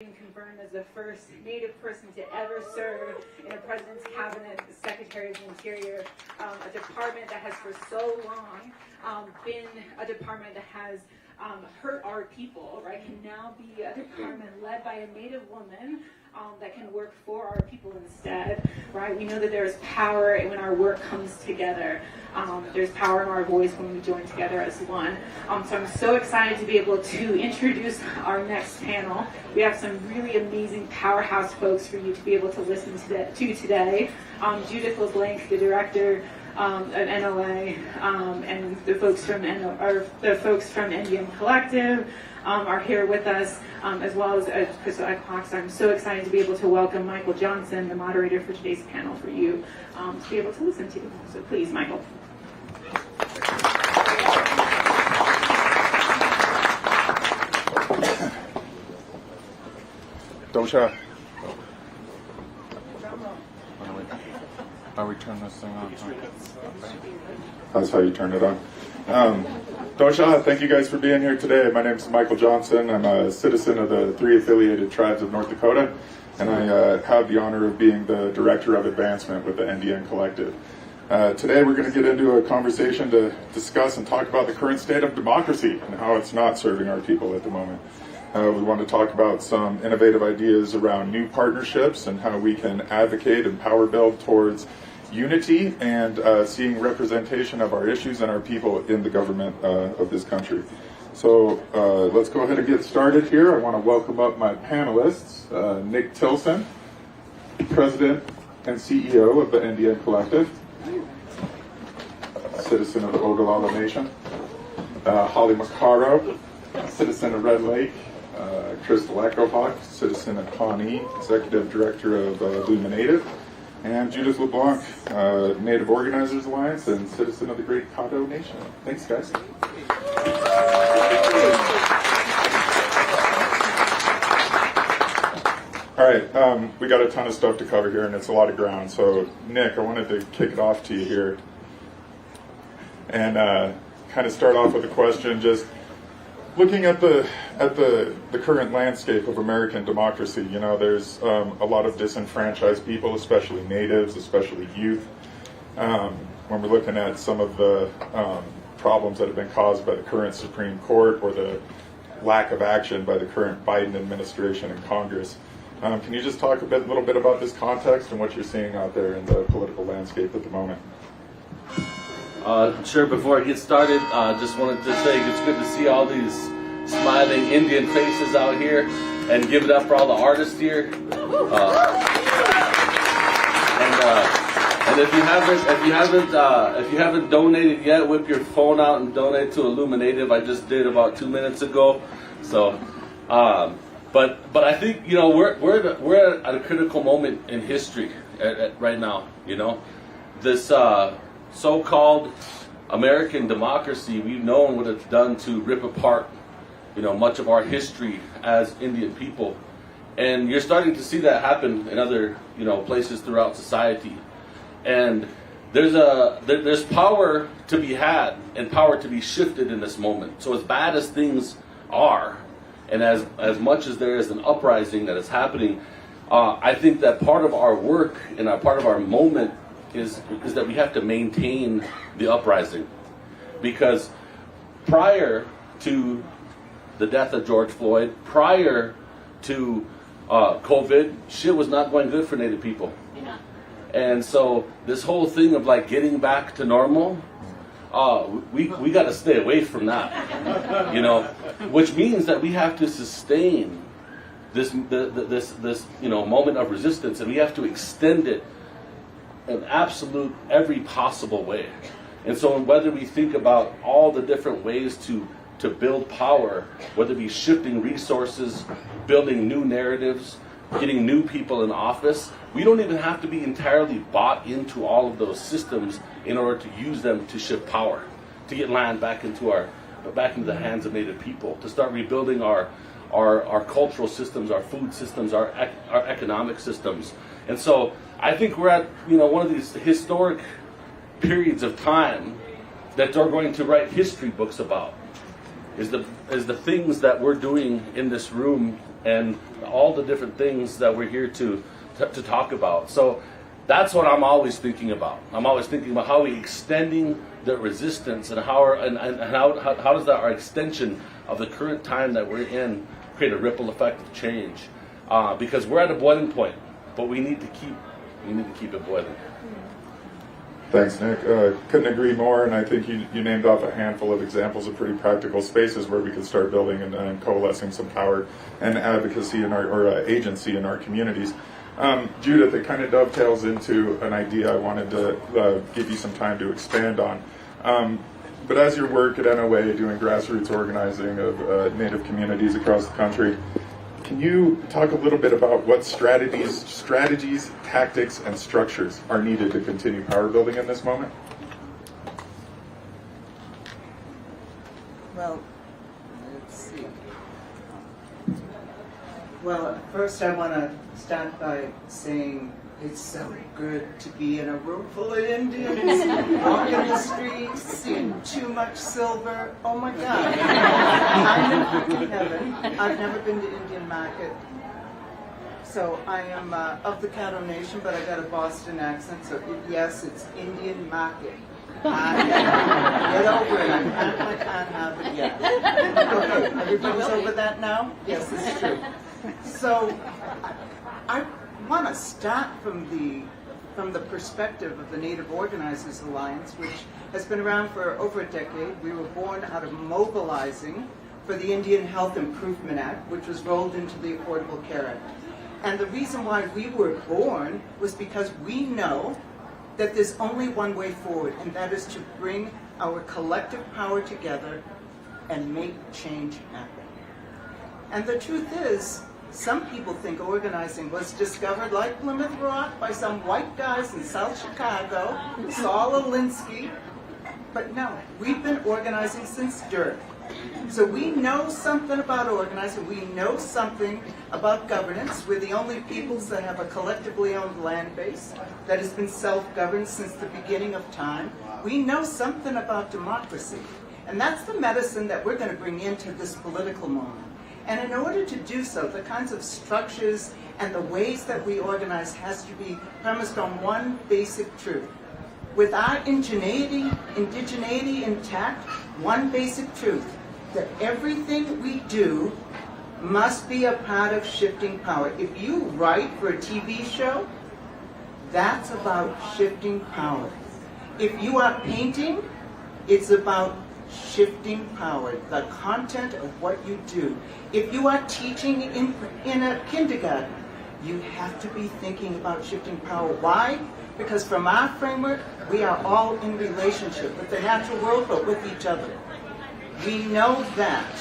Confirmed as the first Native person to ever serve in a president's cabinet, the Secretary of the Interior, a department that has for so long been a department that has hurt our people, right, can now be a department led by a Native woman that can work for our people instead, right? We know that there's power when our work comes together. There's power in our voice when we join together as one. So I'm so excited to be able to introduce our next panel. We have some really amazing powerhouse folks for you to be able to listen to today. Judith LeBlanc, the director of NOA, and the folks from Indian Collective are here with us, as well as Crystal Eckhox. I'm so excited to be able to welcome Michael Johnson, the moderator for today's panel, for you to be able to listen to. So please, Michael. Dosha. How we turn this thing on? That's how you turn it on. Dosha, thank you guys for being here today. My name is Michael Johnson. I'm a citizen of the 3 affiliated tribes of North Dakota, and I have the honor of being the Director of Advancement with the NDN Collective. Today we're going to get into a conversation to discuss and talk about the current state of democracy and how it's not serving our people at the moment. We want to talk about some innovative ideas around new partnerships and how we can advocate and power build towards unity and seeing representation of our issues and our people in the government of this country. So let's go ahead and get started here. I want to welcome up my panelists, Nick Tilsen, President and CEO of the NDN Collective, citizen of the Oglala Nation, Holly Macarro, citizen of Red Lake, Crystal Eckhox, citizen of Pawnee, Executive Director of IllumiNative, and Judith LeBlanc, Native Organizers Alliance, and citizen of the Great Caddo Nation. Thanks, guys. All right, we got a ton of stuff to cover here, and it's a lot of ground. So, Nick, I wanted to kick it off to you here, and kind of start off with a question. Just looking at the current landscape of American democracy, you know, there's a lot of disenfranchised people, especially natives, especially youth. When we're looking at some of the problems that have been caused by the current Supreme Court or the lack of action by the current Biden administration and Congress, can you just talk a little bit about this context and what you're seeing out there in the political landscape at the moment? Sure. Before I get started, just wanted to say it's good to see all these smiling Indian faces out here, and give it up for all the artists here. And if you haven't donated yet, whip your phone out and donate to IllumiNative. I just did about 2 minutes ago. So, but I think, you know, we're at a critical moment in history right now. You know, this so-called American democracy, we've known what it's done to rip apart, you know, much of our history as Indian people, and you're starting to see that happen in other, you know, places throughout society. And there's power to be had and power to be shifted in this moment. So as bad as things are, and as much as there is an uprising that is happening, I think that part of our work and a part of our moment is that we have to maintain the uprising, because prior to the death of George Floyd, prior to COVID, shit was not going good for Native people. Yeah. And so this whole thing of like getting back to normal, we got to stay away from that, you know, which means that we have to sustain this you know, moment of resistance, and we have to extend it in absolute every possible way. And so whether we think about all the different ways to build power, whether it be shifting resources, building new narratives, getting new people in office, we don't even have to be entirely bought into all of those systems in order to use them to shift power, to get land back into the hands of Native people, to start rebuilding our cultural systems, our food systems, our economic systems. And so I think we're at, you know, one of these historic periods of time that they're going to write history books about. Is the things that we're doing in this room and all the different things that we're here to talk about. So that's what I'm always thinking about. I'm always thinking about how we extending the resistance and how does that our extension of the current time that we're in create a ripple effect of change, because we're at a boiling point, but we need to keep it boiling. Thanks, Nick. Couldn't agree more, and I think you named off a handful of examples of pretty practical spaces where we could start building and coalescing some power and advocacy in our agency in our communities. Judith, it kind of dovetails into an idea I wanted to give you some time to expand on. But as your work at NOA doing grassroots organizing of Native communities across the country, can you talk a little bit about what strategies, tactics, and structures are needed to continue power building in this moment? Well, let's see. Well, first I want to start by saying it's so good to be in a room full of Indians, walking the streets, seeing too much silver. Oh my God. I'm in heaven. I've never been to Indian Market. So I am of the Caddo Nation, but I got a Boston accent, so yes, it's Indian Market. Get over it. I can't have it yet. Okay, everybody's over that now? Yes, this is true. So I want to start from the perspective of the Native Organizers Alliance, which has been around for over a decade. We were born out of mobilizing for the Indian Health Improvement Act, which was rolled into the Affordable Care Act. And the reason why we were born was because we know that there's only one way forward, and that is to bring our collective power together and make change happen. And the truth is, some people think organizing was discovered like Plymouth Rock by some white guys in South Chicago, Saul Alinsky. But no, we've been organizing since dirt. So we know something about organizing. We know something about governance. We're the only peoples that have a collectively owned land base that has been self-governed since the beginning of time. We know something about democracy. And that's the medicine that we're going to bring into this political moment. And in order to do so, the kinds of structures and the ways that we organize has to be premised on one basic truth. With our indigeneity intact, one basic truth, that everything we do must be a part of shifting power. If you write for a TV show, that's about shifting power. If you are painting, it's about shifting power, the content of what you do. If you are teaching in a kindergarten, you have to be thinking about shifting power. Why? Because from our framework, we are all in relationship with the natural world, but with each other. We know that.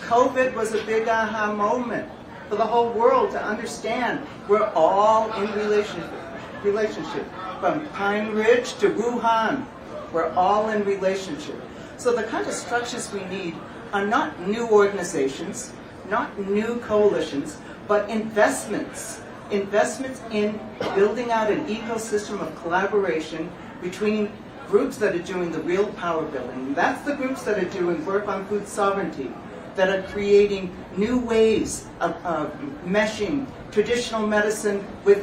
COVID was a big aha moment for the whole world to understand we're all in relationship. From Pine Ridge to Wuhan, we're all in relationship. So the kind of structures we need are not new organizations, not new coalitions, but investments. Investments in building out an ecosystem of collaboration between groups that are doing the real power building. That's the groups that are doing work on food sovereignty, that are creating new ways of meshing traditional medicine with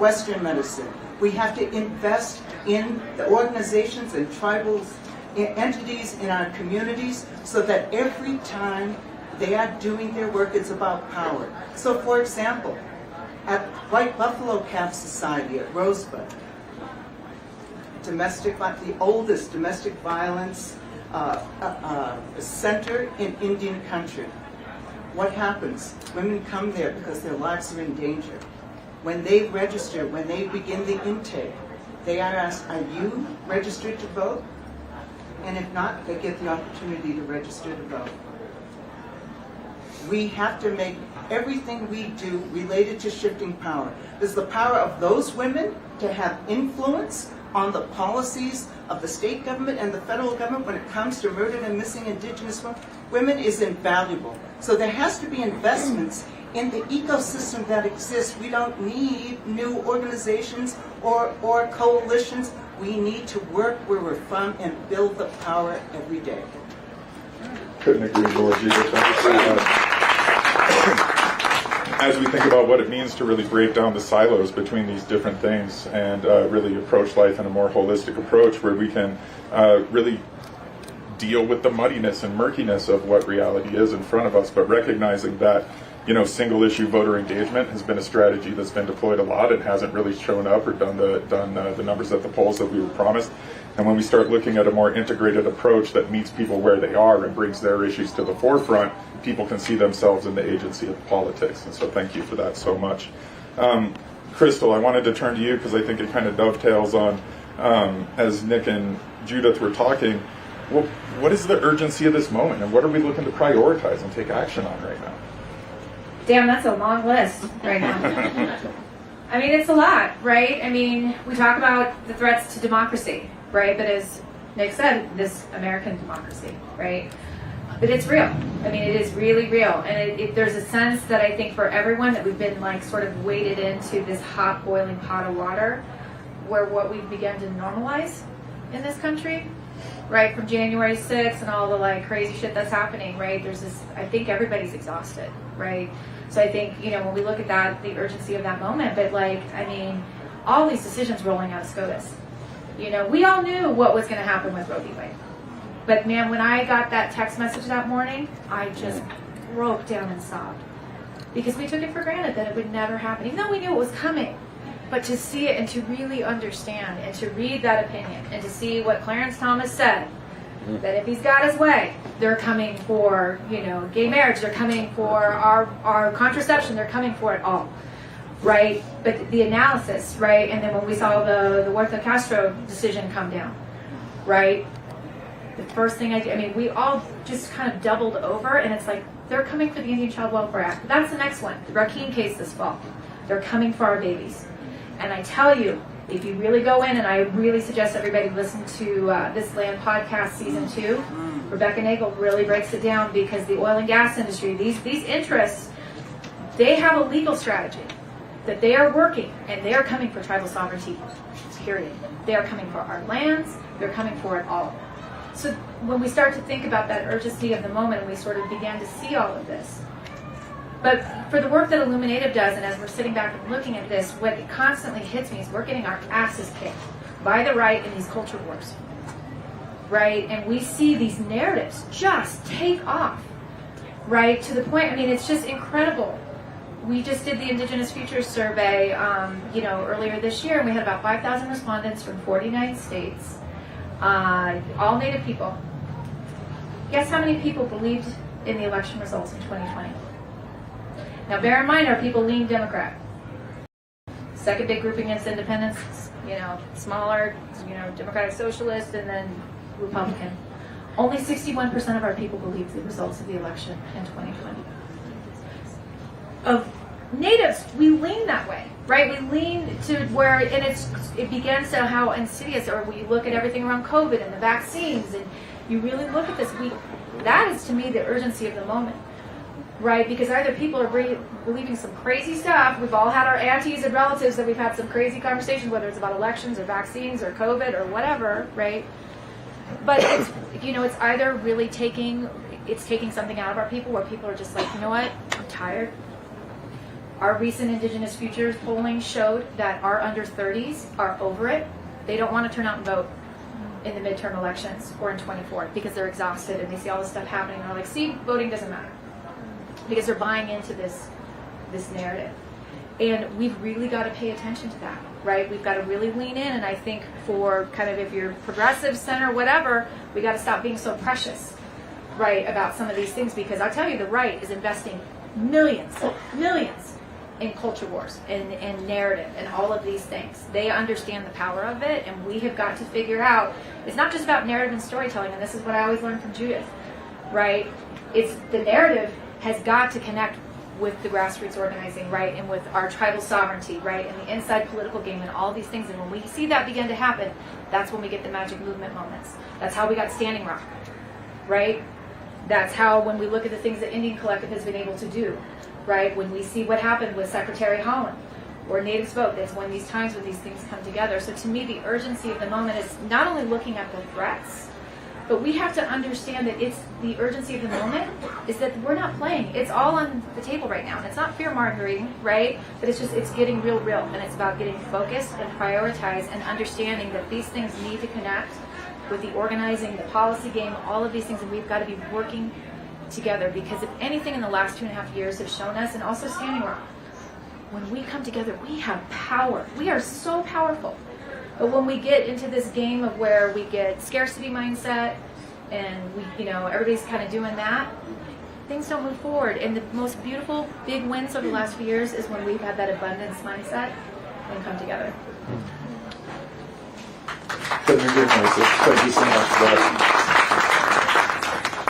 Western medicine. We have to invest in the organizations and tribal entities in our communities so that every time they are doing their work, it's about power. So for example, at White Buffalo Calf Society at Rosebud, the oldest domestic violence center in Indian country. What happens? Women come there because their lives are in danger. When they register, when they begin the intake, they are asked, are you registered to vote? And if not, they get the opportunity to register to vote. We have to make everything we do related to shifting power. There's the power of those women to have influence on the policies of the state government and the federal government when it comes to murdered and missing Indigenous women is invaluable. So there has to be investments in the ecosystem that exists. We don't need new organizations or coalitions. We need to work where we're from and build the power every day. Couldn't agree more, Judith. Thank you so much. as we think about what it means to really break down the silos between these different things and really approach life in a more holistic approach where we can really deal with the muddiness and murkiness of what reality is in front of us, but recognizing that, you know, single issue voter engagement has been a strategy that's been deployed a lot and hasn't really shown up or done the numbers at the polls that we were promised. And when we start looking at a more integrated approach that meets people where they are and brings their issues to the forefront, people can see themselves in the agency of politics. And so thank you for that so much. Crystal, I wanted to turn to you because I think it kind of dovetails on, as Nick and Judith were talking, well, what is the urgency of this moment and what are we looking to prioritize and take action on right now? Damn, that's a long list right now. I mean, it's a lot, right? I mean, we talk about the threats to democracy, right? But as Nick said, this American democracy, right? But it's real. I mean, it is really real. And there's a sense that I think for everyone that we've been like sort of waded into this hot boiling pot of water where what we've begun to normalize in this country, right? From January 6th and all the like crazy shit that's happening, right? There's this, I think everybody's exhausted, right? So I think, you know, when we look at that, the urgency of that moment, but like, I mean, all these decisions rolling out of SCOTUS, you know, we all knew what was going to happen with Roe v. Wade. But man, when I got that text message that morning, I just broke down and sobbed. Because we took it for granted that it would never happen, even though we knew it was coming. But to see it and to really understand and to read that opinion and to see what Clarence Thomas said, that if he's got his way, they're coming for, you know, gay marriage, they're coming for our contraception, they're coming for it all, right? But the analysis, right? And then when we saw the Huerta Castro decision come down, right? The first thing I mean, we all just kind of doubled over, and it's like, they're coming for the Indian Child Welfare Act. That's the next one, the Rakhine case this fall. They're coming for our babies. And I tell you, if you really go in, and I really suggest everybody listen to This Land podcast season 2, Rebecca Nagel really breaks it down, because the oil and gas industry, these interests, they have a legal strategy that they are working, and they are coming for tribal sovereignty, period. They are coming for our lands, they're coming for it all. So when we start to think about that urgency of the moment, and we sort of began to see all of this, but for the work that IllumiNative does, and as we're sitting back and looking at this, what constantly hits me is we're getting our asses kicked by the right in these culture wars, right? And we see these narratives just take off, right? To the point, I mean, it's just incredible. We just did the Indigenous Futures Survey, you know, earlier this year, and we had about 5,000 respondents from 49 states, all Native people. Guess how many people believed in the election results in 2020? Now, bear in mind, our people lean Democrat. Second big grouping is independents, you know, smaller, you know, Democratic Socialist, and then Republican. Only 61% of our people believe the results of the election in 2020. Of Natives, we lean that way, right? We lean to where, and it begins to how insidious, or we look at everything around COVID and the vaccines, and you really look at this. That is, to me, the urgency of the moment. Right, because either people are believing some crazy stuff. We've all had our aunties and relatives that we've had some crazy conversations, whether it's about elections or vaccines or COVID or whatever, right? But it's, you know, it's either really taking something out of our people, where people are just like, you know what, I'm tired. Our recent Indigenous Futures polling showed that our under 30s are over it. They don't want to turn out and vote in the midterm elections or in 24 because they're exhausted and they see all this stuff happening and they're like, see, voting doesn't matter. Because they're buying into this narrative. And we've really got to pay attention to that, right? We've got to really lean in, and I think for kind of, if you're progressive, center, whatever, we got to stop being so precious, right, about some of these things, because I'll tell you, the right is investing millions in culture wars and narrative and all of these things. They understand the power of it, and we have got to figure out, it's not just about narrative and storytelling, and this is what I always learned from Judith, right? It's the narrative has got to connect with the grassroots organizing, right, and with our tribal sovereignty, right, and the inside political game and all these things. And when we see that begin to happen, that's when we get the magic movement moments. That's how we got Standing Rock, right? That's how, when we look at the things that Indian Collective has been able to do, right, when we see what happened with Secretary Holland or Natives Vote, that's when these things come together. So to me, the urgency of the moment is not only looking at the threats, But we have to understand that it's the urgency of the moment is that we're not playing. It's all on the table right now. And it's not fear mongering, right? But it's getting real. And it's about getting focused and prioritized and understanding that these things need to connect with the organizing, the policy game, all of these things. And we've got to be working together, because if anything in the last 2.5 years have shown us, and also Standing Rock, when we come together, we have power. We are so powerful. But when we get into this game of where we get scarcity mindset and everybody's kind of doing that, things don't move forward. And the most beautiful big wins over the last few years is when we've had that abundance mindset and come together. Thank you so much for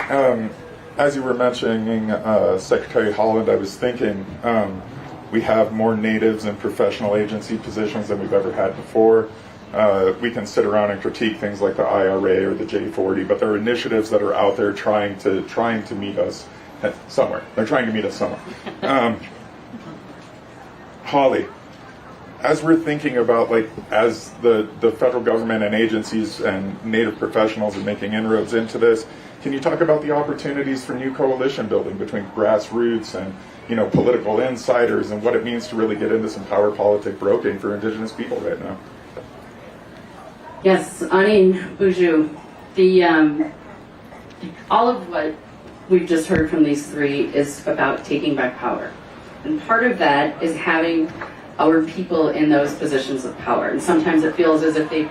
that. As you were mentioning, Secretary Holland, I was thinking we have more natives in professional agency positions than we've ever had before. We can sit around and critique things like the IRA or the J40, but there are initiatives that are out there trying to meet us somewhere. They're trying to meet us somewhere. Holly, as we're thinking about, as the federal government and agencies and Native professionals are making inroads into this, can you talk about the opportunities for new coalition building between grassroots and political insiders, and what it means to really get into some power politic broking for Indigenous people right now? Yes, Anin Buju, all of what we've just heard from these three is about taking back power. And part of that is having our people in those positions of power. And sometimes it feels as if they've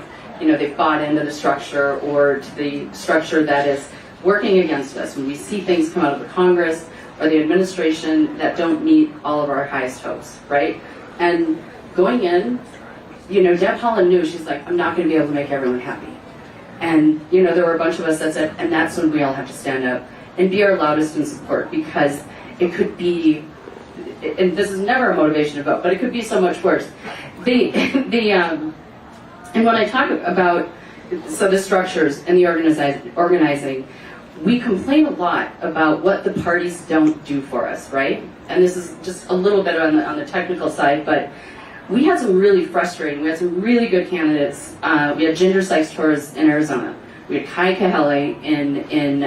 bought into the structure, or to the structure that is working against us. When we see things come out of the Congress or the administration that don't meet all of our highest hopes, right? And going in, Deb Haaland knew, she's like, I'm not going to be able to make everyone happy. And, there were a bunch of us that said, and that's when we all have to stand up and be our loudest in support, because it could be, and this is never a motivation to vote, but it could be so much worse. And when I talk about, the structures and the organizing, we complain a lot about what the parties don't do for us, right? And this is just a little bit on the technical side, but we had some really frustrating, we had some really good candidates. We had Ginger Sykes-Torres in Arizona. We had Kai Kahele in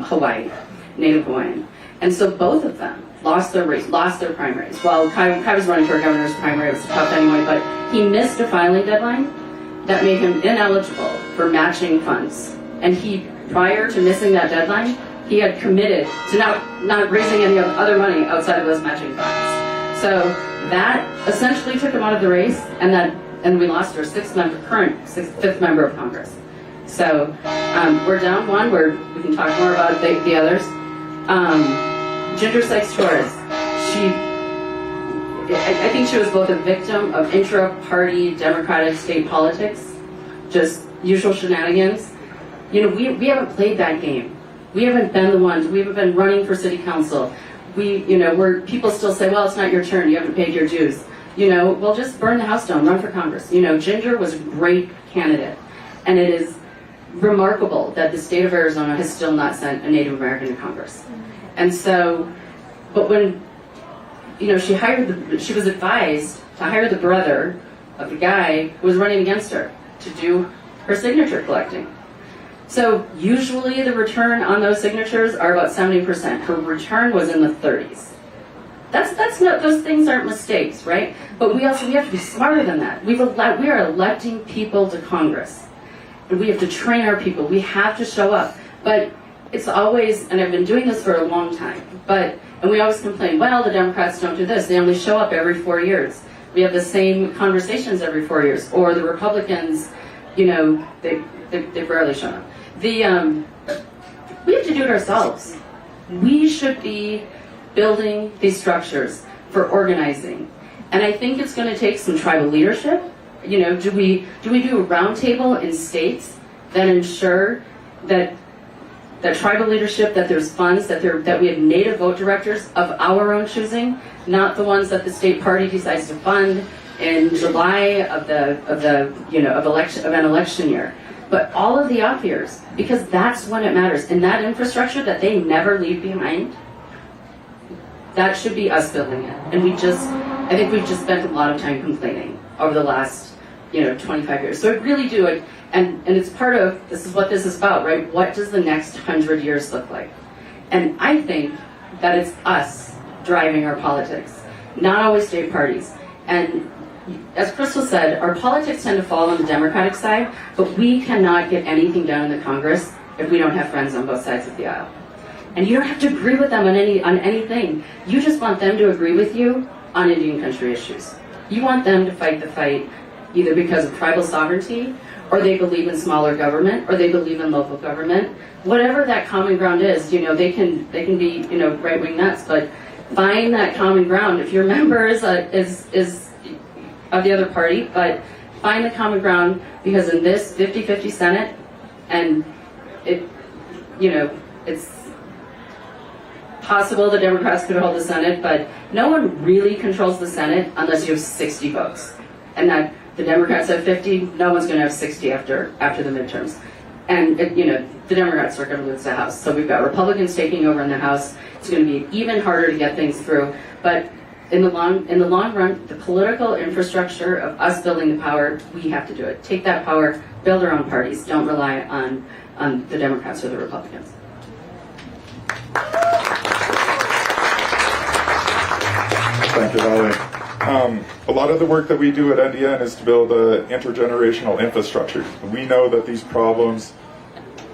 Hawaii, Native Hawaiian. And so both of them lost their primaries. Well, Kai was running for a governor's primary, it was tough anyway, but he missed a filing deadline that made him ineligible for matching funds. And prior to missing that deadline, he had committed to not raising any other money outside of those matching funds. So that essentially took him out of the race, and we lost our fifth member of Congress. So we're down one. We can talk more about the others. Ginger Sykes-Torres, I think she was both a victim of intra-party Democratic state politics, just usual shenanigans. We haven't played that game. We haven't been the ones. We haven't been running for city council. People still say, well, it's not your turn. You haven't paid your dues. Well, just burn the house down, run for Congress. Ginger was a great candidate. And it is remarkable that the state of Arizona has still not sent a Native American to Congress. And so, but when, she was advised to hire the brother of the guy who was running against her to do her signature collecting. So usually the return on those signatures are about 70%. Her return was in the 30s. That's not, those things aren't mistakes, right? But we have to be smarter than that. We are electing people to Congress. And we have to train our people. We have to show up. But it's always, and I've been doing this for a long time, and we always complain, well, the Democrats don't do this. They only show up every 4 years. We have the same conversations every 4 years. Or the Republicans, they rarely show up. We have to do it ourselves. We should be building these structures for organizing. And I think it's going to take some tribal leadership. Do we do a roundtable in states that ensure that tribal leadership, that there's funds, that we have Native vote directors of our own choosing, not the ones that the state party decides to fund in July of an election year. But all of the off years, because that's when it matters. And that infrastructure that they never leave behind, that should be us building it. And I think we've just spent a lot of time complaining over the last 25 years. So I really do it, and it's part of, this is what this is about, right? What does the next 100 years look like? And I think that it's us driving our politics, not always state parties. And as Crystal said, our politics tend to fall on the Democratic side, but we cannot get anything done in the Congress if we don't have friends on both sides of the aisle. And you don't have to agree with them on anything. You just want them to agree with you on Indian country issues. You want them to fight the fight either because of tribal sovereignty, or they believe in smaller government, or they believe in local government. Whatever that common ground is, they can be right-wing nuts, but find that common ground. If your member is of the other party, but find the common ground, because in this 50-50 Senate, and it's possible the Democrats could hold the Senate, but no one really controls the Senate unless you have 60 votes. And that the Democrats have 50, no one's going to have 60 after the midterms. And the Democrats are going to lose the House. So we've got Republicans taking over in the House. It's going to be even harder to get things through. But in the long run, the political infrastructure of us building the power, we have to do it. Take that power, build our own parties. Don't rely on the Democrats or the Republicans. Thank you, Holly. A lot of the work that we do at NDN is to build intergenerational infrastructure. We know that these problems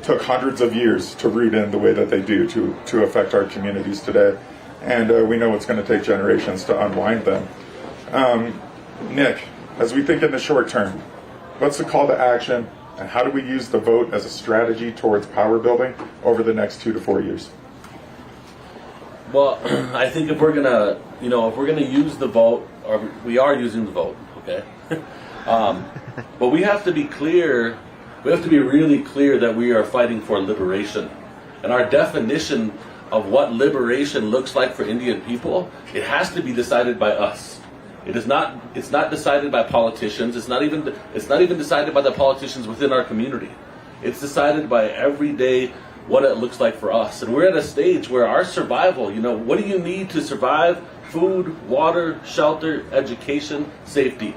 took hundreds of years to root in the way that they do to affect our communities today. And we know it's going to take generations to unwind them. Nick, as we think in the short term, what's the call to action, and how do we use the vote as a strategy towards power building over the next 2 to 4 years? Well, I think if we're gonna use the vote, or we are using the vote, okay? But we have to be clear. We have to be really clear that we are fighting for liberation, and our definition of what liberation looks like for Indian people, it has to be decided by us. It's not decided by politicians. It's not even decided by the politicians within our community. It's decided by every day what it looks like for us. And we're at a stage where our survival, what do you need to survive? Food, water, shelter, education, safety.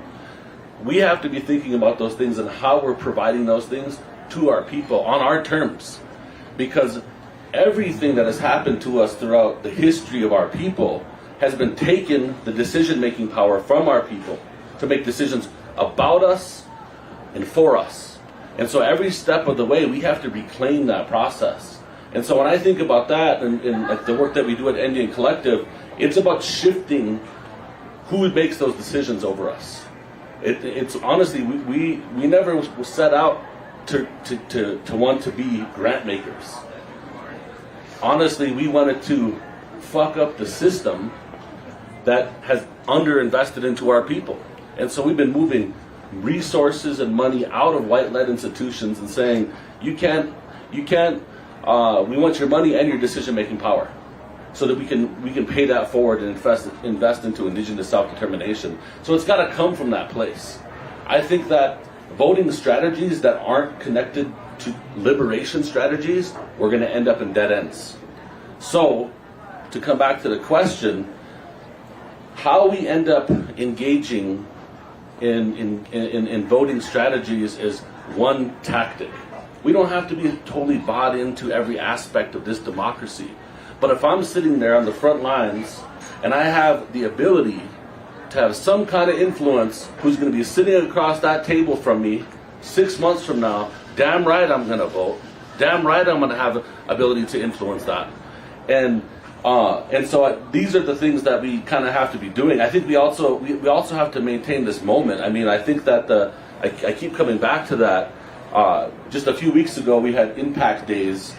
We have to be thinking about those things and how we're providing those things to our people on our terms. Because everything that has happened to us throughout the history of our people has been taking the decision-making power from our people to make decisions about us and for us. And so every step of the way, we have to reclaim that process. And so when I think about that and like the work that we do at Indian Collective, it's about shifting who makes those decisions over us. It's honestly, we never set out to want to be grant makers. Honestly, we wanted to fuck up the system that has underinvested into our people. And so we've been moving resources and money out of white-led institutions and saying, we want your money and your decision-making power so that we can pay that forward and invest into Indigenous self-determination. So it's got to come from that place. I think that voting strategies that aren't connected to liberation strategies, we're going to end up in dead ends. So, to come back to the question, how we end up engaging in voting strategies is one tactic. We don't have to be totally bought into every aspect of this democracy. But if I'm sitting there on the front lines and I have the ability to have some kind of influence who's going to be sitting across that table from me 6 months from now, damn right I'm going to vote. Damn right I'm going to have the ability to influence that. And so these are the things that we kind of have to be doing. I think we also have to maintain this moment. I mean, I think that I keep coming back to that. Just a few weeks ago, we had Impact Days,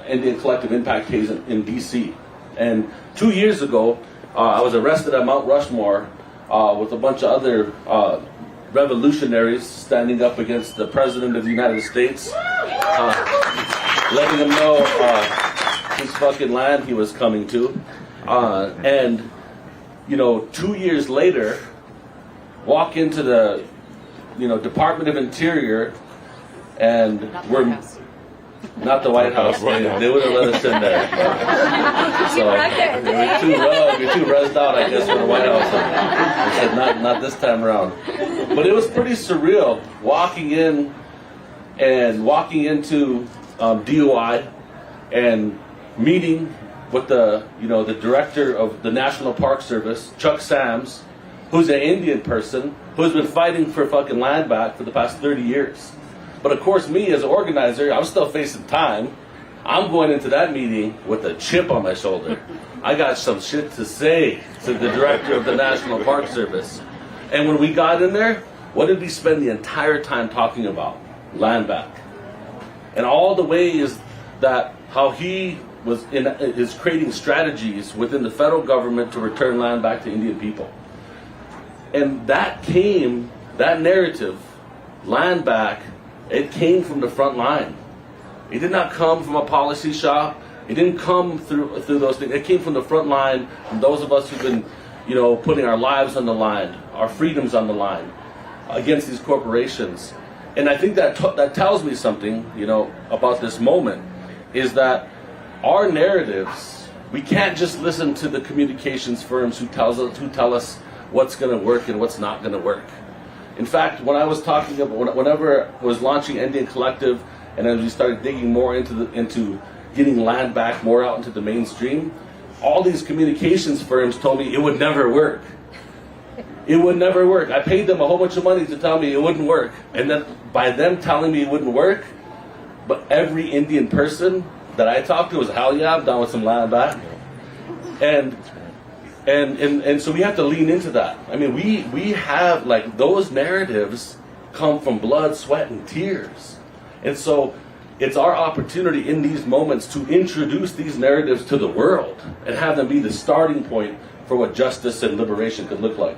Indian Collective Impact Days in D.C. And 2 years ago, I was arrested at Mount Rushmore with a bunch of other revolutionaries standing up against the President of the United States, letting him know whose fucking land he was coming to. And 2 years later, walk into the Department of Interior, and we're not the White House. They would have let us in there. So we're too rezzed out, I guess, for the White House. said, not this time around. But it was pretty surreal walking into DOI and meeting with the director of the National Park Service, Chuck Sams, who's an Indian person who's been fighting for fucking land back for the past 30 years. But of course, me as an organizer, I'm still facing time. I'm going into that meeting with a chip on my shoulder. I got some shit to say to the director of the National Park Service. And when we got in there, what did we spend the entire time talking about? Land back. And all the ways that how he is creating strategies within the federal government to return land back to Indian people. And that narrative, land back, it came from the front line. It did not come from a policy shop. It didn't come through those things. It came from the front line, from those of us who've been, putting our lives on the line, our freedoms on the line, against these corporations. And I think that tells me something, about this moment, is that our narratives, we can't just listen to the communications firms who tell us what's going to work and what's not going to work. In fact, when I was talking about, whenever I was launching Indian Collective, and as we started digging more into getting land back more out into the mainstream, all these communications firms told me it would never work. It would never work. I paid them a whole bunch of money to tell me it wouldn't work. And then by them telling me it wouldn't work, but every Indian person that I talked to was, hell yeah, I'm down with some land back. And so we have to lean into that. I mean, we have, those narratives come from blood, sweat, and tears. And so it's our opportunity in these moments to introduce these narratives to the world and have them be the starting point for what justice and liberation could look like.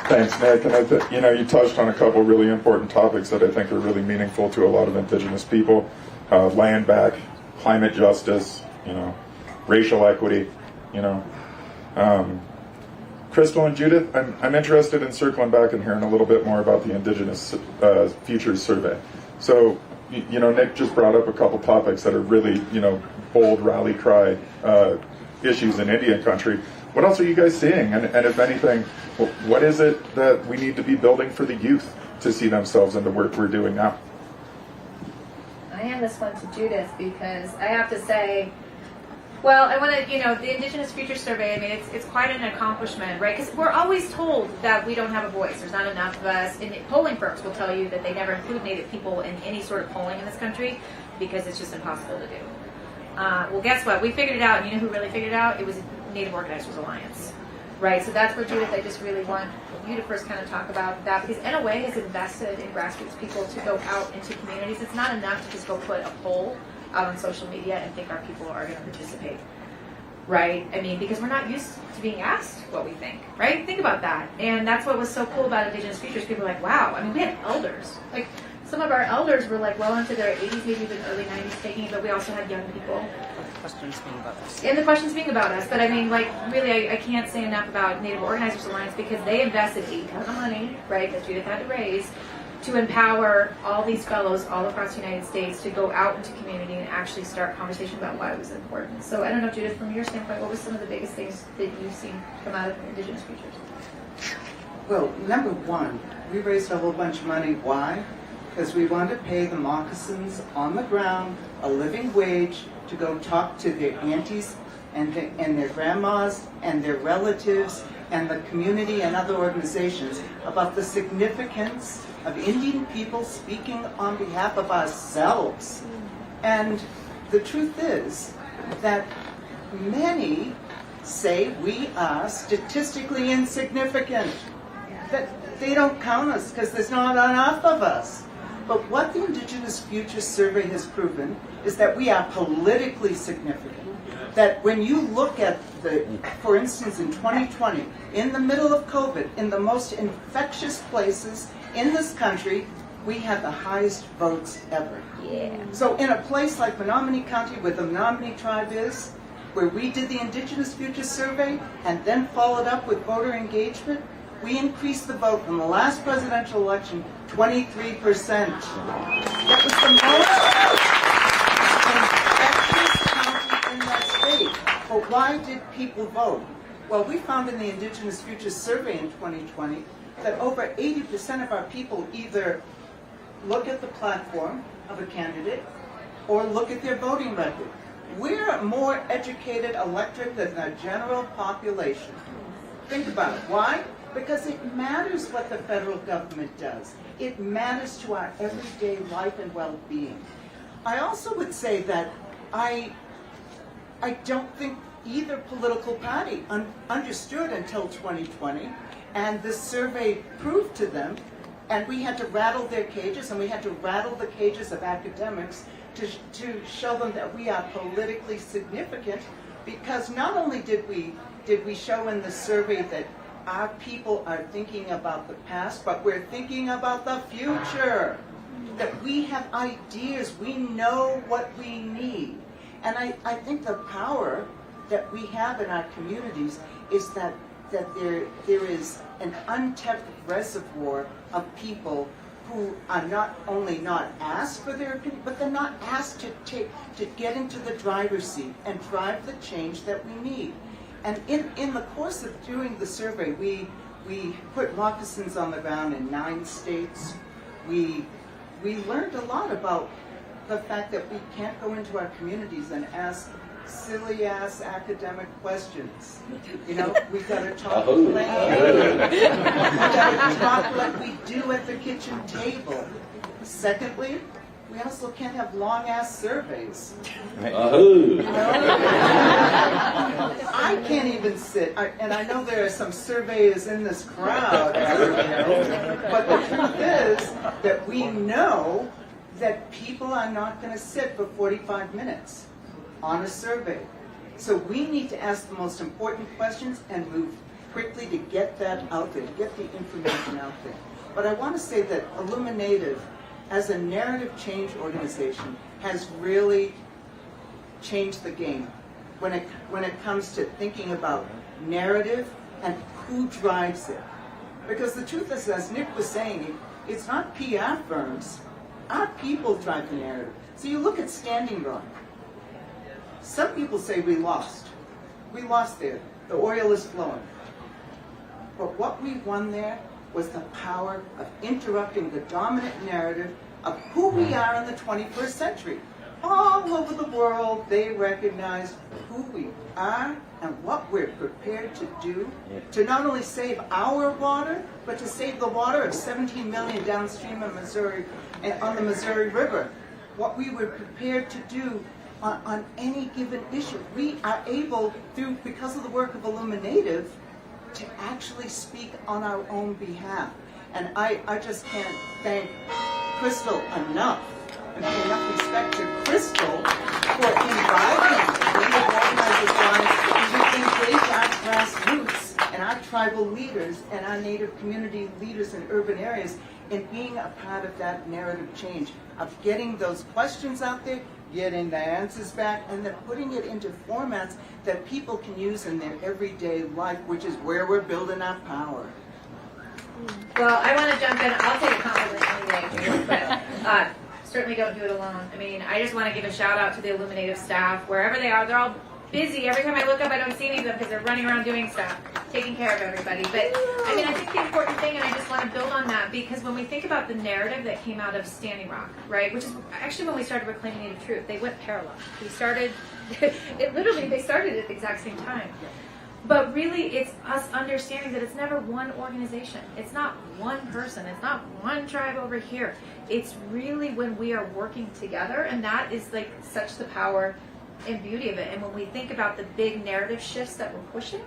Thanks, Nick. And you touched on a couple really important topics that I think are really meaningful to a lot of Indigenous people: land back, climate justice, racial equity. Crystal and Judith, I'm interested in circling back and hearing a little bit more about the Indigenous Futures Survey. So, Nick just brought up a couple topics that are really, bold rally cry issues in Indian country. What else are you guys seeing? And if anything, what is it that we need to be building for the youth to see themselves in the work we're doing now? I hand this one to Judith because I have to say, well, I want to, the Indigenous Future Survey, I mean, it's quite an accomplishment, right? Because we're always told that we don't have a voice. There's not enough of us. And polling firms will tell you that they never include Native people in any sort of polling in this country because it's just impossible to do. Well, guess what? We figured it out, and you know who really figured it out? It was Native Organizers Alliance, right? So that's where, Judith, I just really want you to first kind of talk about that, because NOA has invested in grassroots people to go out into communities. It's not enough to just go put a poll out on social media and think our people are going to participate, right? I mean, because we're not used to being asked what we think, right? Think about that. And that's what was so cool about Indigenous Futures. People were like, wow. I mean, we had elders. Like, some of our elders were like well into their 80s, maybe even early 90s taking it, but we also had young people. And the questions being about us. And the questions being about us. But I mean, really, I can't say enough about Native Organizers Alliance because they invested a ton of money, right, that Judith had to raise, to empower all these fellows all across the United States to go out into community and actually start conversation about why it was important. So I don't know, Judith, from your standpoint, what was some of the biggest things that you've seen come out of Indigenous Futures? Well, number one, we raised a whole bunch of money. Why? Because we want to pay the moccasins on the ground a living wage to go talk to their aunties and their grandmas and their relatives and the community and other organizations about the significance of Indian people speaking on behalf of ourselves. And the truth is that many say we are statistically insignificant, that they don't count us because there's not enough of us. But what the Indigenous Futures Survey has proven is that we are politically significant. That when you look at for instance, in 2020, in the middle of COVID, in the most infectious places in this country, we had the highest votes ever. Yeah. So in a place like Menominee County, where the Menominee tribe is, where we did the Indigenous Futures Survey and then followed up with voter engagement, we increased the vote in the last presidential election 23%. That was the most infectious county in that state. But why did people vote? Well, we found in the Indigenous Futures Survey in 2020 that over 80% of our people either look at the platform of a candidate or look at their voting record. We're a more educated electorate than the general population. Think about it. Why? Because it matters what the federal government does. It matters to our everyday life and well-being. I also would say that I don't think either political party understood until 2020, and this survey proved to them, and we had to rattle their cages, and we had to rattle the cages of academics to show them that we are politically significant, because not only did we show in the survey that our people are thinking about the past, but we're thinking about the future. That we have ideas, we know what we need. And I think the power that we have in our communities is that there is an untapped reservoir of people who are not only not asked for their opinion, but they're not asked to get into the driver's seat and drive the change that we need. And in the course of doing the survey, we put moccasins on the ground in 9 states. We learned a lot about the fact that we can't go into our communities and ask silly-ass academic questions. You know, we've got to talk plain. We've got to talk like we do at the kitchen table. Secondly, we also can't have long-ass surveys. I can't even sit, and I know there are some surveyors in this crowd, but the truth is that we know that people are not going to sit for 45 minutes on a survey. So we need to ask the most important questions and move quickly to get that out there, to get the information out there. But I want to say that IllumiNative, as a narrative change organization, has really changed the game when it comes to thinking about narrative and who drives it. Because the truth is, as Nick was saying, it's not PR firms. Our people drive the narrative. So you look at Standing Rock. Some people say we lost. We lost there. The oil is flowing. But what we won there was the power of interrupting the dominant narrative of who we are in the 21st century. All over the world, they recognize who we are and what we're prepared to do to not only save our water, but to save the water of 17 million downstream in Missouri and on the Missouri River. What we were prepared to do on any given issue. We are able, because of the work of IllumiNative, to actually speak on our own behalf. And I just can't thank Crystal enough, and pay enough respect to Crystal for inviting Native organizers to engage our grassroots and our tribal leaders and our Native community leaders in urban areas in being a part of that narrative change, of getting those questions out there, getting the answers back, and then putting it into formats that people can use in their everyday life, which is where we're building our power. Well, I want to jump in. I'll take a compliment anyway, but certainly don't do it alone. I mean, I just want to give a shout out to the IllumiNative staff, wherever they are. They're all busy. Every time I look up, I don't see any of them because they're running around doing stuff, taking care of everybody. But I mean, I think the important thing, and I just want to build on that, because when we think about the narrative that came out of Standing Rock, right, which is actually when we started Reclaiming Native Truth, they went parallel. We started, they started at the exact same time. But really, it's us understanding that it's never one organization. It's not one person. It's not one tribe over here. It's really when we are working together, and that is like such the power and beauty of it. And when we think about the big narrative shifts that we're pushing,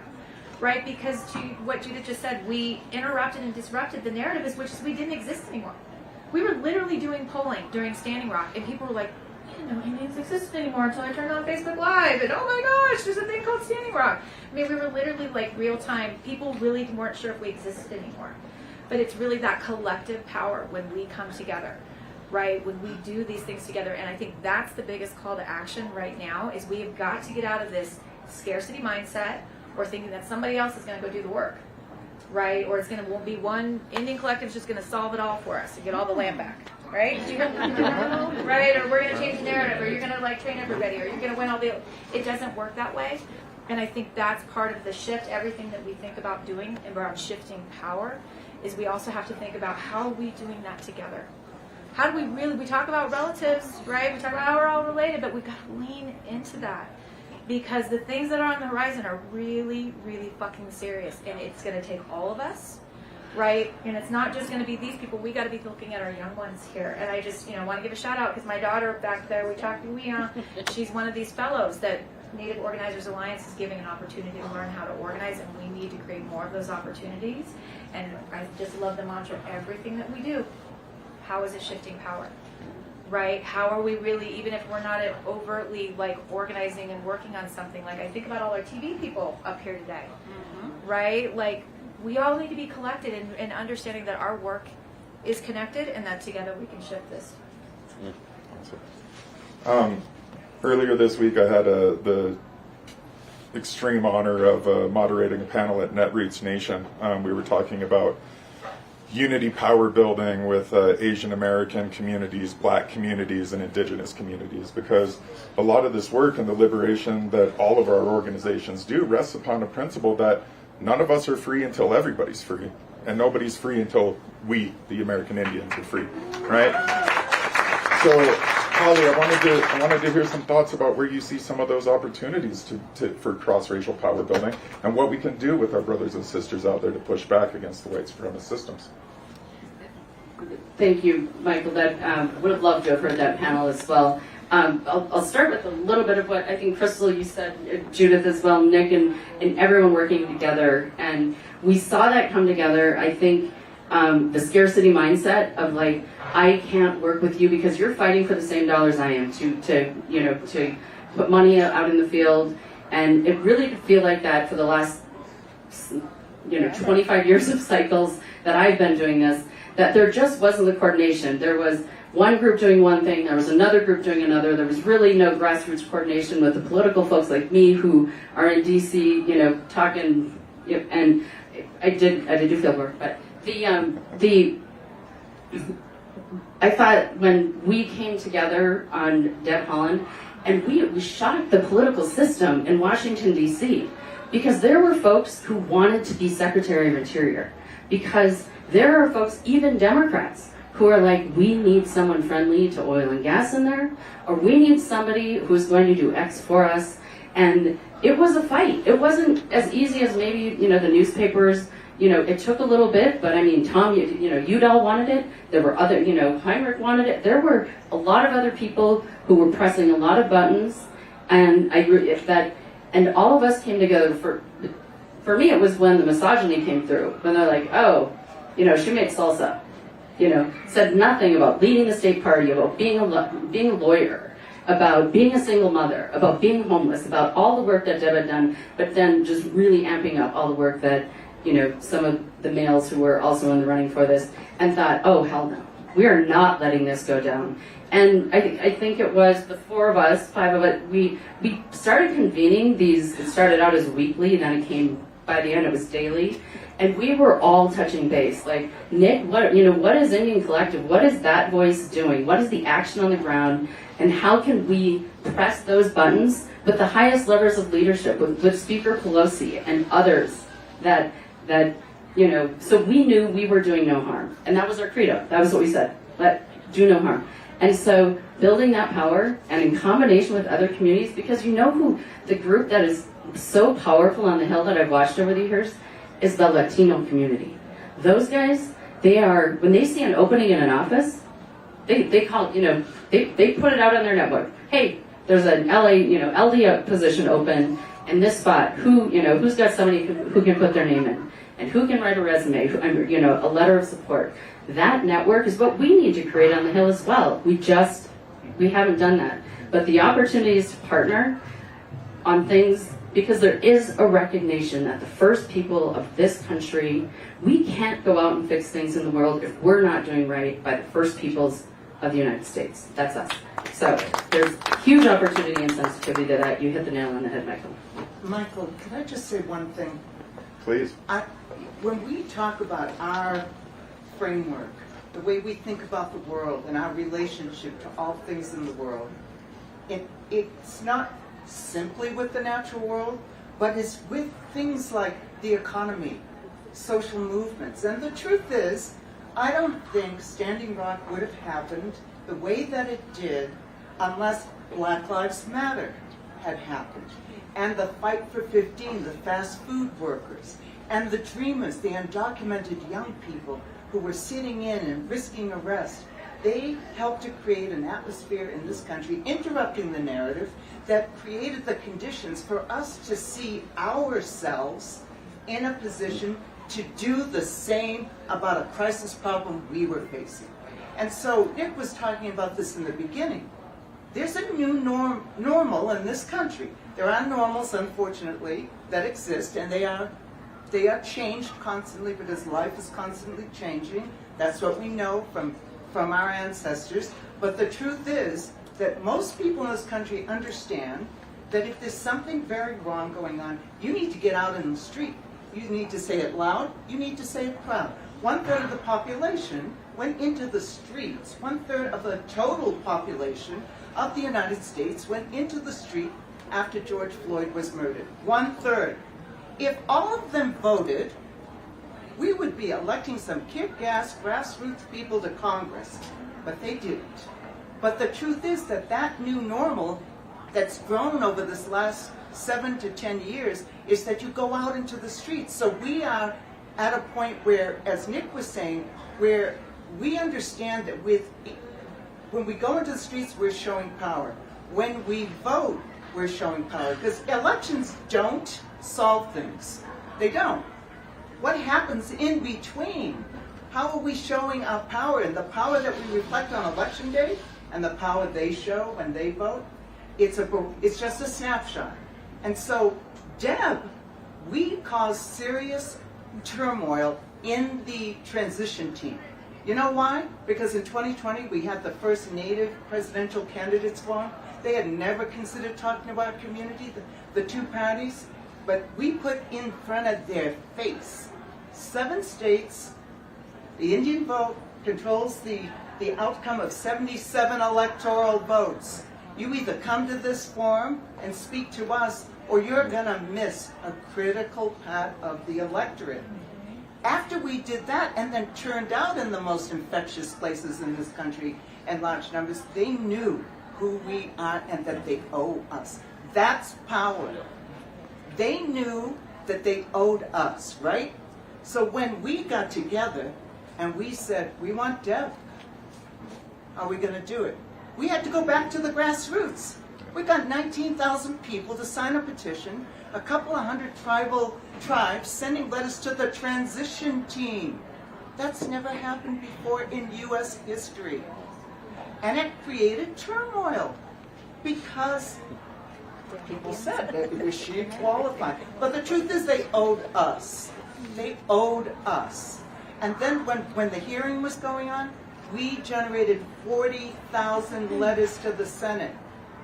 right? Because to what Judith just said, we interrupted and disrupted the narrative, which is we didn't exist anymore. We were literally doing polling during Standing Rock, and people were like, I didn't know Indians existed anymore until I turned on Facebook Live, and oh my gosh, there's a thing called Standing Rock. I mean, we were literally like real time. People really weren't sure if we existed anymore. But it's really that collective power when we come together, right? When we do these things together. And I think that's the biggest call to action right now, is we have got to get out of this scarcity mindset or thinking that somebody else is going to go do the work, right? Or it's going to be one Indian collective is just going to solve it all for us and get all the land back. Right? Right? Or we're going to change the narrative, or you're going to like train everybody, or you're going to win all the... It doesn't work that way. And I think that's part of the shift. Everything that we think about doing around shifting power is we also have to think about how are we doing that together. How do we really, we talk about relatives, right? We talk about how we're all related, but we've got to lean into that. Because the things that are on the horizon are really, really fucking serious. And it's going to take all of us, right? And it's not just going to be these people. We got to be looking at our young ones here. And I just, want to give a shout out because my daughter back there, we talked to Leah, she's one of these fellows that Native Organizers Alliance is giving an opportunity to learn how to organize, and we need to create more of those opportunities. And I just love the mantra, everything that we do, how is it shifting power? Right? How are we really, even if we're not overtly like organizing and working on something, like I think about all our TV people up here today, right? Like we all need to be collected and understanding that our work is connected and that together we can shift this. Earlier this week, I had the extreme honor of moderating a panel at NetRoots Nation. We were talking about unity power building with Asian American communities, Black communities, and Indigenous communities, because a lot of this work and the liberation that all of our organizations do rests upon a principle that none of us are free until everybody's free, and nobody's free until we, the American Indians, are free, right? So, Holly, I wanted to hear some thoughts about where you see some of those opportunities for cross-racial power building and what we can do with our brothers and sisters out there to push back against the white supremacist systems. Thank you, Michael. That would have loved to have heard that panel as well. I'll start with a little bit of what I think, Crystal, you said, Judith as well, Nick, and everyone working together. And we saw that come together. I think the scarcity mindset of like, I can't work with you because you're fighting for the same dollars I am to put money out in the field. And it really did feel like that for the last 25 years of cycles that I've been doing this, that there just wasn't the coordination. There was one group doing one thing, there was another group doing another. There was really no grassroots coordination with the political folks like me who are in DC, talking, and I did do field work, but I thought when we came together on Deb Haaland, and we shocked the political system in Washington, D.C., because there were folks who wanted to be Secretary of Interior, because there are folks, even Democrats, who are like, we need someone friendly to oil and gas in there, or we need somebody who's going to do X for us. And it was a fight. It wasn't as easy as maybe, the newspapers, it took a little bit, but I mean, Tom, Udall wanted it. There were other, Heinrich wanted it. There were a lot of other people who were pressing a lot of buttons. And and all of us came together for me, it was when the misogyny came through, when they're like, oh, she made salsa, said nothing about leading the state party, about being a lawyer, about being a single mother, about being homeless, about all the work that Deb had done, but then just really amping up all the work that, some of the males who were also in the running for this, and thought, oh, hell no, we are not letting this go down. And I think it was the four of us, five of us, we started convening these. It started out as weekly, and then it came, by the end it was daily. And we were all touching base, like, Nick, what is Indian Collective? What is that voice doing? What is the action on the ground? And how can we press those buttons with the highest levels of leadership, with Speaker Pelosi and others that so we knew we were doing no harm. And that was our credo. That was what we said, do no harm. And so building that power, and in combination with other communities, because who the group that is so powerful on the Hill that I've watched over the years is the Latino community. Those guys, they are, when they see an opening in an office, they call, they put it out on their network. Hey, there's an LD position open in this spot. Who's got somebody who can put their name in, and who can write a resume, a letter of support. That network is what we need to create on the Hill as well. We haven't done that. But the opportunities to partner on things, because there is a recognition that the first people of this country, we can't go out and fix things in the world if we're not doing right by the first peoples of the United States. That's us. So there's huge opportunity and sensitivity to that. You hit the nail on the head, Michael. Michael, can I just say one thing? Please. When we talk about our framework, the way we think about the world and our relationship to all things in the world, it's not simply with the natural world, but it's with things like the economy, social movements. And the truth is, I don't think Standing Rock would have happened the way that it did unless Black Lives Matter had happened. And the Fight for 15, the fast food workers, and the dreamers, the undocumented young people who were sitting in and risking arrest, they helped to create an atmosphere in this country, interrupting the narrative, that created the conditions for us to see ourselves in a position to do the same about a crisis problem we were facing. And so Nick was talking about this in the beginning. There's a new normal in this country. There are normals, unfortunately, that exist, and they are changed constantly because life is constantly changing. That's what we know from our ancestors. But the truth is that most people in this country understand that if there's something very wrong going on, you need to get out in the street. You need to say it loud. You need to say it proud. 1/3 of the population went into the streets. 1/3 of the total population of the United States went into the street after George Floyd was murdered. 1/3. If all of them voted, we would be electing some kick-ass grassroots people to Congress, but they didn't. But the truth is that that new normal that's grown over this last 7 to 10 years is that you go out into the streets. So we are at a point where, as Nick was saying, where we understand that when we go into the streets, we're showing power. When we vote, we're showing power. Because elections don't solve things. They don't. What happens in between? How are we showing our power? And the power that we reflect on Election Day and the power they show when they vote, it's just a snapshot. And so, Deb, we caused serious turmoil in the transition team. You know why? Because in 2020, we had the first Native presidential candidates form. They had never considered talking about community, the two parties, but we put in front of their face 7 states. The Indian vote controls the outcome of 77 electoral votes. You either come to this forum and speak to us, or you're going to miss a critical part of the electorate. After we did that and then turned out in the most infectious places in this country in large numbers, they knew who we are and that they owe us. That's power. They knew that they owed us, right? So when we got together and we said, we want Deb, how are we going to do it? We had to go back to the grassroots. We got 19,000 people to sign a petition, a couple of hundred tribes sending letters to the transition team. That's never happened before in U.S. history. And it created turmoil because people said that was she qualified. But the truth is they owed us. They owed us. And then when the hearing was going on, we generated 40,000 letters to the Senate.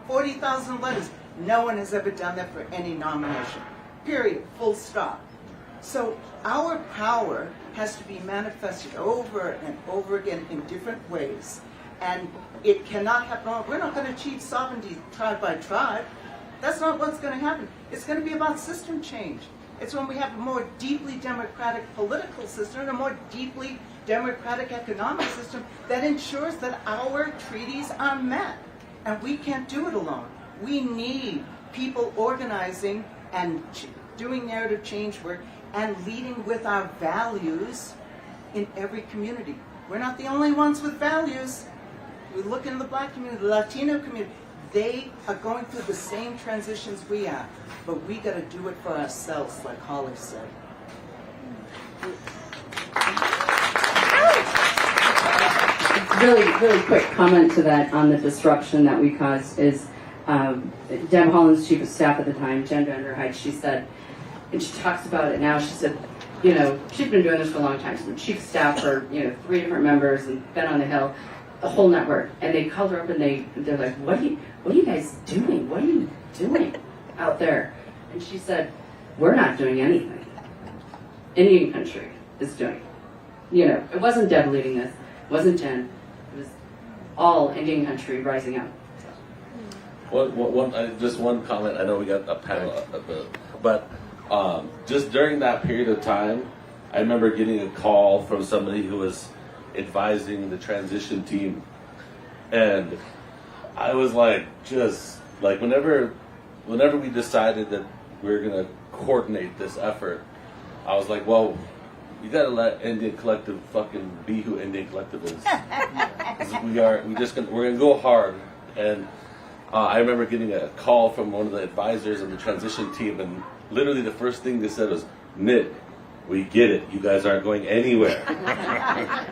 40,000 letters. No one has ever done that for any nomination. Period. Full stop. So our power has to be manifested over and over again in different ways. And it cannot happen. We're not going to achieve sovereignty tribe by tribe. That's not what's going to happen. It's going to be about system change. It's when we have a more deeply democratic political system and a more deeply democratic economic system that ensures that our treaties are met. And we can't do it alone. We need people organizing and doing narrative change work and leading with our values in every community. We're not the only ones with values. We look in the Black community, the Latino community. They are going through the same transitions we are, but we got to do it for ourselves, like Holly said. Really quick comment to that on the disruption that we caused is Deb Holland's chief of staff at the time, Jen Vanderhyde, she said, and she talks about it now, she said, you know, she's been doing this for a long time, so chief of staff for, 3 different members and been on the Hill, the whole network, and they called her up and they're like, what are you guys doing? What are you doing out there? And she said, we're not doing anything. Indian country is doing. It wasn't Deb leading this, it wasn't Jen, it was all Indian country rising up. Just one comment. I know we got a panel, But just during that period of time, I remember getting a call from somebody who was advising the transition team, and I was like, just like whenever we decided that we were going to coordinate this effort, I was like, well, you got to let Indian Collective fucking be who Indian Collective is. 'Cause we're going to go hard. And I remember getting a call from one of the advisors in the transition team, and literally the first thing they said was, Nick, we get it. You guys aren't going anywhere.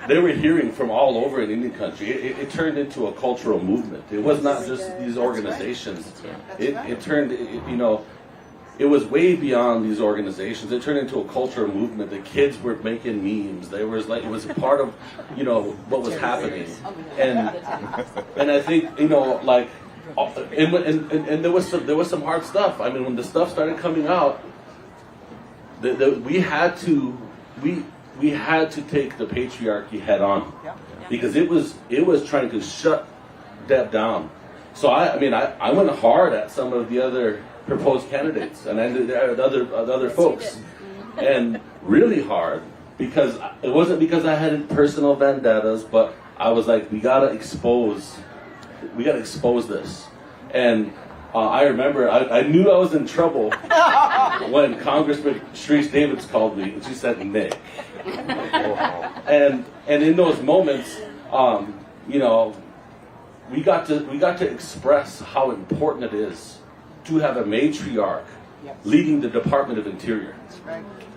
They were hearing from all over in Indian country. It turned into a cultural movement. It was not just these organizations. It turned, it was way beyond these organizations. It turned into a cultural movement. The kids were making memes. It was a part of, what was happening. And I think, like, and there was some hard stuff. I mean, when the stuff started coming out, we had to take the patriarchy head on, because it was trying to shut Deb down. So I went hard at some of the other proposed candidates and other folks, and really hard, because it wasn't because I had personal vendettas, but I was like, we gotta expose this. And I remember I knew I was in trouble when Congressman Sharice Davids called me and she said, Nick. And in those moments, we got to express how important it is to have a matriarch leading the Department of Interior.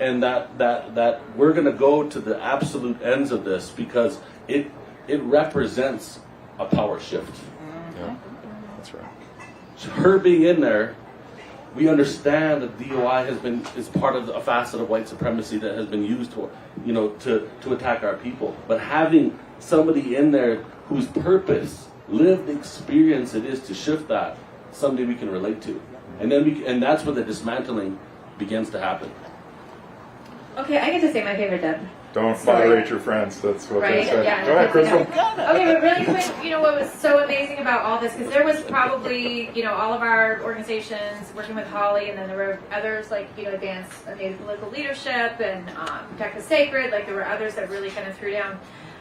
And that we're going to go to the absolute ends of this, because it represents a power shift. Yeah, that's right. Her being in there, we understand that DOI is part of a facet of white supremacy that has been used to attack our people. But having somebody in there whose purpose, lived experience it is to shift that, somebody we can relate to, and that's where the dismantling begins to happen. Okay, I get to say my favorite Deb. Don't moderate your friends. That's what they Right? say. Yeah. Go ahead, Crystal. Okay, but really quick, what was so amazing about all this, because there was probably, all of our organizations working with Holly, and then there were others like, Advance Native Political Leadership and Protect the Sacred, like there were others that really kind of threw down.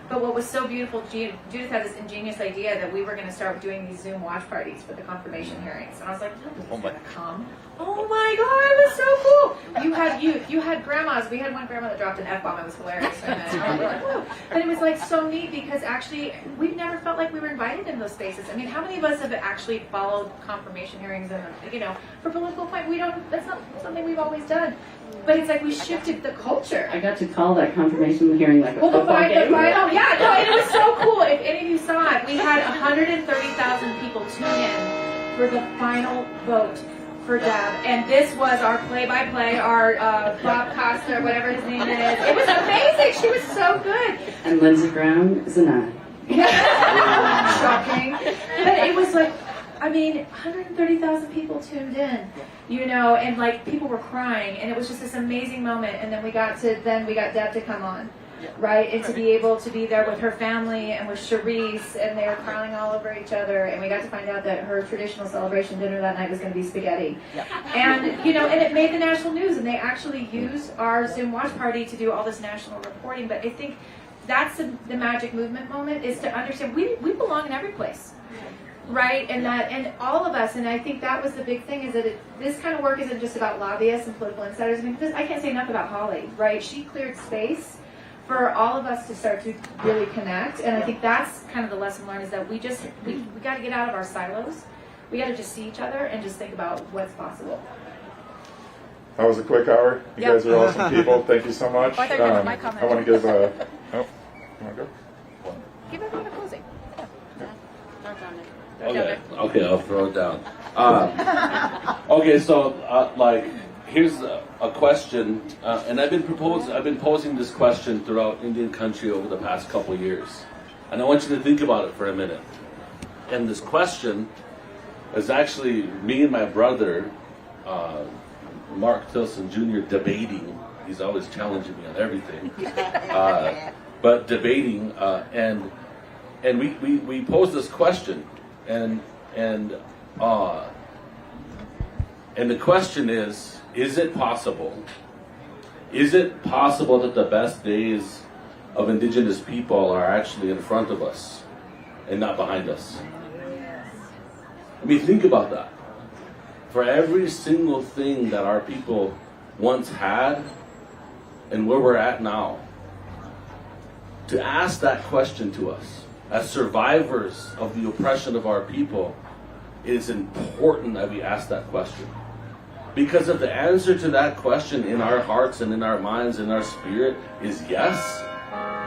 But what was so beautiful, Judith had this ingenious idea that we were going to start doing these Zoom watch parties for the confirmation hearings. And I was like, nobody's going to come. Oh my God, it was so cool. You had youth, you had grandmas. We had one grandma that dropped an F-bomb. It was hilarious. And we were like, whoa. But it was like so neat, because actually we've never felt like we were invited in those spaces. I mean, how many of us have actually followed confirmation hearings and, for political point, that's not something we've always done. But it's like we shifted the culture. I got to call that confirmation hearing like a football game. And it was so cool. If any of you saw it, we had 130,000 people tune in for the final vote for Deb. And this was our play-by-play, our Bob Costa, whatever his name is. It was amazing. She was so good. And Lindsey Graham is an eye. Shocking. But it was like, 130,000 people tuned in, and like people were crying, and it was just this amazing moment. And then we got Deb to come on, right, and to be able to be there with her family and with Sharice, and they were crying all over each other. And we got to find out that her traditional celebration dinner that night was going to be spaghetti, and and it made the national news. And they actually used our Zoom watch party to do all this national reporting. But I think that's the magic movement moment, is to understand we belong in every place. Right, and all of us, and I think that was the big thing, is that this kind of work isn't just about lobbyists and political insiders. I can't say enough about Holly, right? She cleared space for all of us to start to really connect, and I think that's kind of the lesson learned, is that we got to get out of our silos. We got to just see each other and just think about what's possible. That was a quick hour. You guys are awesome people. Thank you so much. I thought you were my comment. I want to give you want to go? Give everyone a closing. Okay, I'll throw it down. Okay, so here's a question, and I've been posing this question throughout Indian country over the past couple years, and I want you to think about it for a minute. And this question is actually me and my brother, Mark Tilsen Jr., debating. He's always challenging me on everything, but debating, and we posed this question. And the question is, is it possible? Is it possible that the best days of Indigenous people are actually in front of us and not behind us? I mean, think about that. For every single thing that our people once had and where we're at now, to ask that question to us, as survivors of the oppression of our people, it is important that we ask that question. Because if the answer to that question in our hearts and in our minds and our spirit is yes,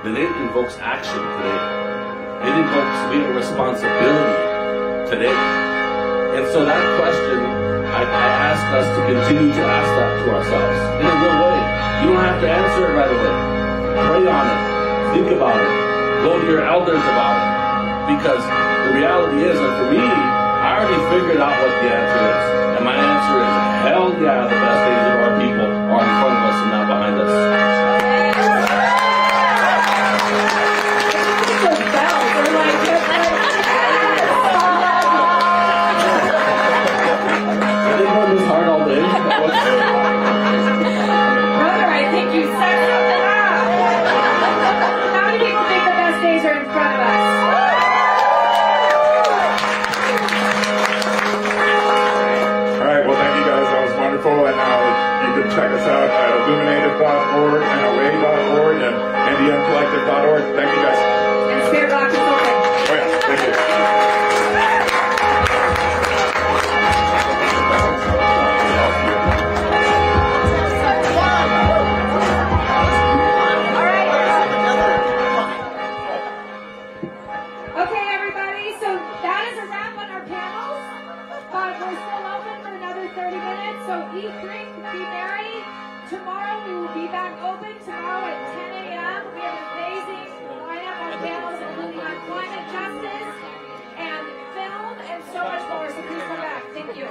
then it invokes action today. It invokes we have a responsibility today. And so that question, I ask us to continue to ask that to ourselves in a real way. You don't have to answer it right away. Pray on it. Think about it. Go to your elders about it. Because the reality is, and for me, I already figured out what the answer is. And my answer is, hell yeah, the best days of our people are in front of us and not behind us. Those bells are like, I didn't run this hard all day. brother, I think you set something up. How many people think the best days are in front of us? All right, well, thank you guys. That was wonderful. And you can check us out at IllumiNative.org, NOA.org, and IndianCollective.org. Thank you guys. And Spirit Box is open. Oh, yeah. Thank you. Okay, everybody, so that is a wrap on our panels. But we're still open for another 30 minutes, so eat, drink, be merry. Tomorrow we will be back open tomorrow at 10 a.m. We have an amazing lineup of panels including on climate justice and film and so much more, so please come back. Thank you.